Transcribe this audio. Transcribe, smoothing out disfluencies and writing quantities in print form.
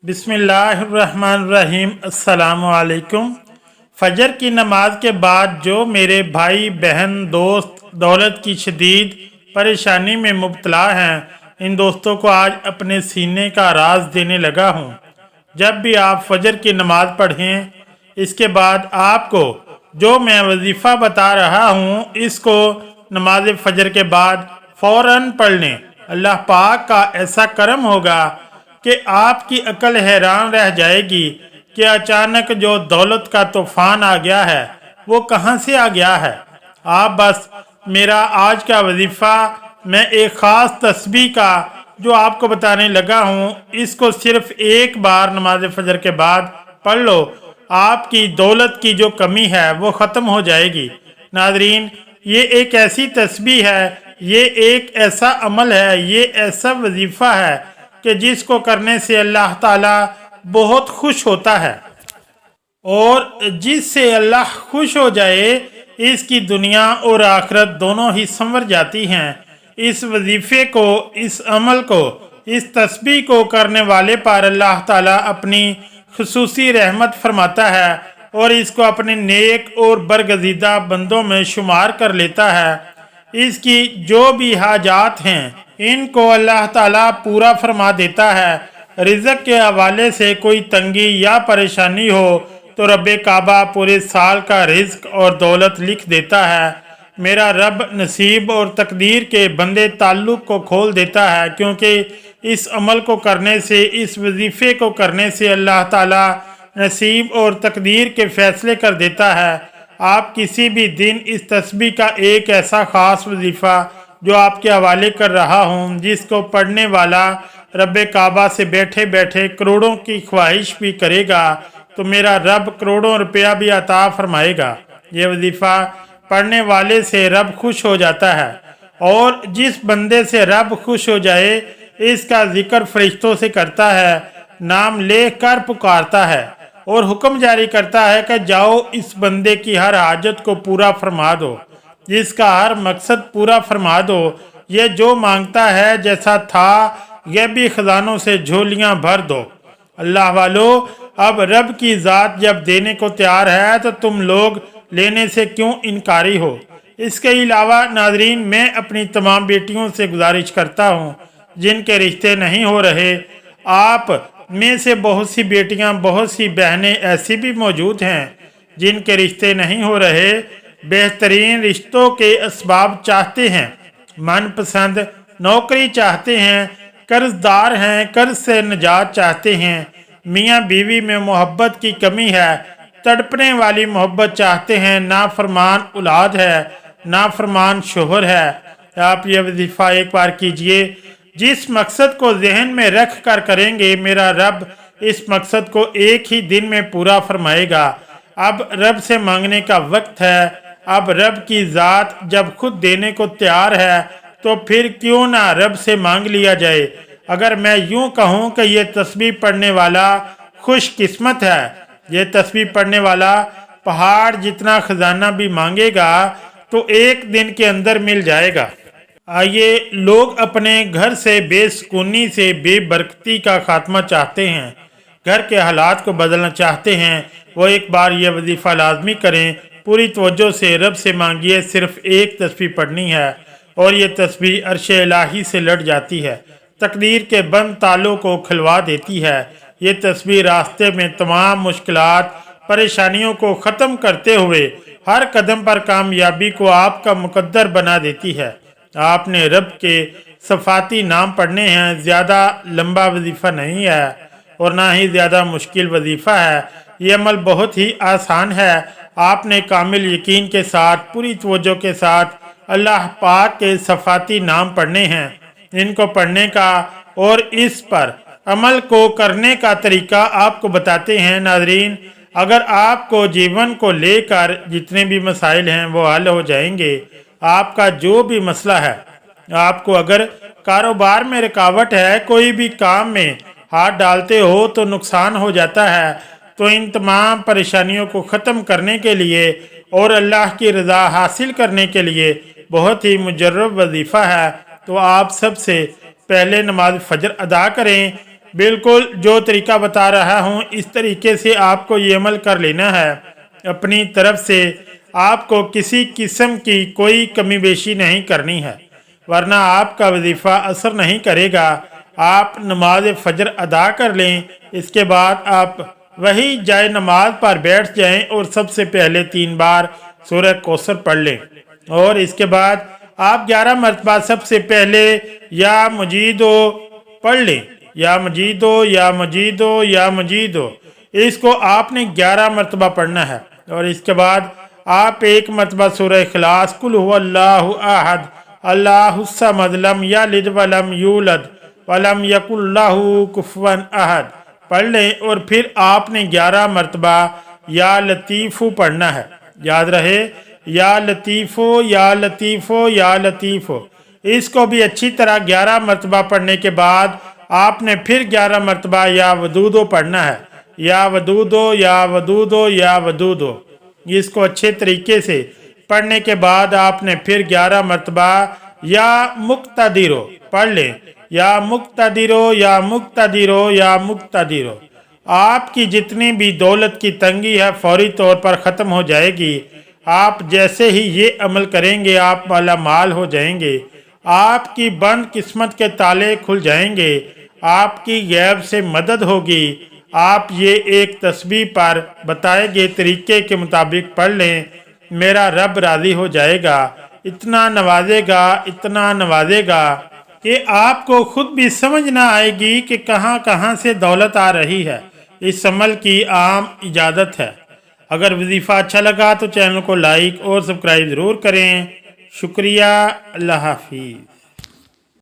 बिस्मिल्लाहिर्रहमानिर्रहीम। अस्सलामु अलैकुम। फजर की नमाज के बाद जो मेरे भाई बहन दोस्त दौलत की शदीद परेशानी में मुब्तला हैं, इन दोस्तों को आज अपने सीने का राज देने लगा हूँ। जब भी आप फजर की नमाज पढ़ें, इसके बाद आपको जो मैं वजीफ़ा बता रहा हूँ, इसको नमाज फजर के बाद फ़ौरन पढ़ लें। अल्लाह पाक का ऐसा करम होगा कि आपकी अकल हैरान रह जाएगी कि अचानक जो दौलत का तूफान आ गया है वो कहाँ से आ गया है। आप बस मेरा आज का वजीफ़ा, मैं एक ख़ास तस्बीह का जो आपको बताने लगा हूँ, इसको सिर्फ एक बार नमाज फजर के बाद पढ़ लो, आपकी दौलत की जो कमी है वो ख़त्म हो जाएगी। नाजरीन, ये एक ऐसी तस्बीह है, ये एक ऐसा अमल है, ये ऐसा वजीफ़ा है कि जिसको करने से अल्लाह ताला बहुत खुश होता है, और जिससे अल्लाह खुश हो जाए इसकी दुनिया और आखिरत दोनों ही संवर जाती हैं। इस वजीफ़े को, इस अमल को, इस तस्बीह को करने वाले पर अल्लाह ताला अपनी खुसूसी रहमत फरमाता है और इसको अपने नेक और बरगज़ीदा बंदों में शुमार कर लेता है। इसकी जो भी हाजात हैं इनको अल्लाह ताला पूरा फरमा देता है। रिज़्क़ के हवाले से कोई तंगी या परेशानी हो तो रब्बे काबा पूरे साल का रिज़्क़ और दौलत लिख देता है। मेरा रब नसीब और तकदीर के बंदे ताल्लुक़ को खोल देता है, क्योंकि इस अमल को करने से, इस वजीफ़े को करने से अल्लाह ताला नसीब और तकदीर के फ़ैसले कर देता है। आप किसी भी दिन इस तस्बीह का एक ऐसा ख़ास वजीफ़ा जो आपके हवाले कर रहा हूँ, जिसको पढ़ने वाला रब्बे काबा से बैठे बैठे करोड़ों की ख्वाहिश भी करेगा तो मेरा रब करोड़ों रुपया भी अता फरमाएगा। ये वजीफ़ा पढ़ने वाले से रब खुश हो जाता है, और जिस बंदे से रब खुश हो जाए इसका जिक्र फरिश्तों से करता है, नाम ले कर पुकारता है और हुक्म जारी करता है कि जाओ इस बंदे की हर हाजत को पूरा फरमा दो, जिसका हर मकसद पूरा फरमा दो। ये जो मांगता है जैसा था गैबी खजानों से झोलियां भर दो। अल्लाह वालों, अब रब की ज़ात जब देने को तैयार है तो तुम लोग लेने से क्यों इनकारी हो। इसके अलावा नाजरीन, मैं अपनी तमाम बेटियों से गुजारिश करता हूँ जिनके रिश्ते नहीं हो रहे, आप में से बहुत सी बेटियाँ, बहुत सी बहनें ऐसी भी मौजूद हैं जिनके रिश्ते नहीं हो रहे, बेहतरीन रिश्तों के असबाब चाहते हैं, मनपसंद नौकरी चाहते हैं, कर्जदार हैं, कर्ज से निजात चाहते हैं, मियाँ बीवी में मोहब्बत की कमी है, तड़पने वाली मोहब्बत चाहते हैं, नाफरमान औलाद है, नाफरमान शोहर है। आप ये वजीफ़ा एक बार कीजिए। जिस मकसद को जहन में रख कर करेंगे, मेरा रब इस मकसद को एक ही दिन में पूरा फरमाएगा। अब रब से मांगने का वक्त है। अब रब की ज़ात जब खुद देने को तैयार है तो फिर क्यों ना रब से मांग लिया जाए। अगर मैं यूं कहूं कि ये तस्बीह पढ़ने वाला खुशकिस्मत है, ये तस्बीह पढ़ने वाला पहाड़ जितना खजाना भी मांगेगा तो एक दिन के अंदर मिल जाएगा। आइए, लोग अपने घर से बेसुकूनी से बेबरकती का खात्मा चाहते हैं, घर के हालात को बदलना चाहते हैं, वो एक बार ये वजीफ़ा लाजमी करें। पूरी तवज्जो से रब से मांगिए। सिर्फ एक तस्बीह पढ़नी है और ये तस्बीह अर्श इलाही से लड़ जाती है, तकदीर के बंद तालों को खुलवा देती है। ये तस्बीह रास्ते में तमाम मुश्किलात, परेशानियों को ख़त्म करते हुए हर कदम पर कामयाबी को आपका मुकद्दर बना देती है। आपने रब के सफ़ाती नाम पढ़ने हैं। ज़्यादा लंबा वजीफ़ा नहीं है और ना ही ज़्यादा मुश्किल वजीफ़ा है। ये अमल बहुत ही आसान है। आपने कामिल यकीन के साथ, पूरी तवज्जो के साथ अल्लाह पाक के सफ़ाती नाम पढ़ने हैं। इनको पढ़ने का और इस पर अमल को करने का तरीका आपको बताते हैं। नाजरीन, अगर आपको जीवन को लेकर जितने भी मसाइल हैं वो हल हो जाएंगे। आपका जो भी मसला है, आपको अगर कारोबार में रुकावट है, कोई भी काम में हाथ डालते हो तो नुकसान हो जाता है, तो इन तमाम परेशानियों को ख़त्म करने के लिए और अल्लाह की रज़ा हासिल करने के लिए बहुत ही मुजर्रब वजीफ़ा है। तो आप सबसे पहले नमाज फजर अदा करें, बिल्कुल जो तरीका बता रहा हूँ इस तरीके से आपको ये अमल कर लेना है। अपनी तरफ से आपको किसी किस्म की कोई कमी बेशी नहीं करनी है, वरना आपका वजीफ़ा असर नहीं करेगा। आप नमाज फजर अदा कर लें, इसके बाद आप वही जाए नमाज पर बैठ जाएं और सबसे पहले 3 बार सूरह कौसर पढ़ लें और इसके बाद आप 11 मरतबा सबसे पहले या मजीदो पढ़ लें। या मजीदो या मजीदो या मजीदो, इसको आपने 11 मरतबा पढ़ना है और इसके बाद आप 1 मरतबा सूरह इखलास कुल हुवल्लाहु अहद अल्लाहुस समद लम यलिद वलम यूलद वलम यकुल लहू कुफुवन अहद पढ़ लें और फिर आपने 11 मरतबा या लतीफ़ो पढ़ना है। याद रहे, या लतीफ़ो या लतीफ़ो या लतीफ़ो। इसको भी अच्छी तरह 11 मरतबा पढ़ने के बाद आपने फिर 11 मरतबा या वदूदो पढ़ना है। या वदूदो या वदूदो या वदूदो। इसको अच्छे तरीके से पढ़ने के बाद आपने फिर 11 मरतबा या मुक्तदिरो पढ़ लें। या मुक्तदिरो या मुक्तदिरो या मुक्तदिरो। आपकी जितनी भी दौलत की तंगी है फौरी तौर पर ख़त्म हो जाएगी। आप जैसे ही ये अमल करेंगे आप माला माल हो जाएंगे। आपकी बंद किस्मत के ताले खुल जाएंगे। आपकी गैब से मदद होगी। आप ये एक तस्बीह पर बताए गए तरीके के मुताबिक पढ़ लें, मेरा रब राज़ी हो जाएगा। इतना नवाजेगा कि आपको खुद भी समझ ना आएगी कि कहाँ कहाँ से दौलत आ रही है। इस अमल की आम इजाज़त है। अगर वजीफ़ा अच्छा लगा तो चैनल को लाइक और सब्सक्राइब ज़रूर करें। शुक्रिया। अल्लाह हाफिज़।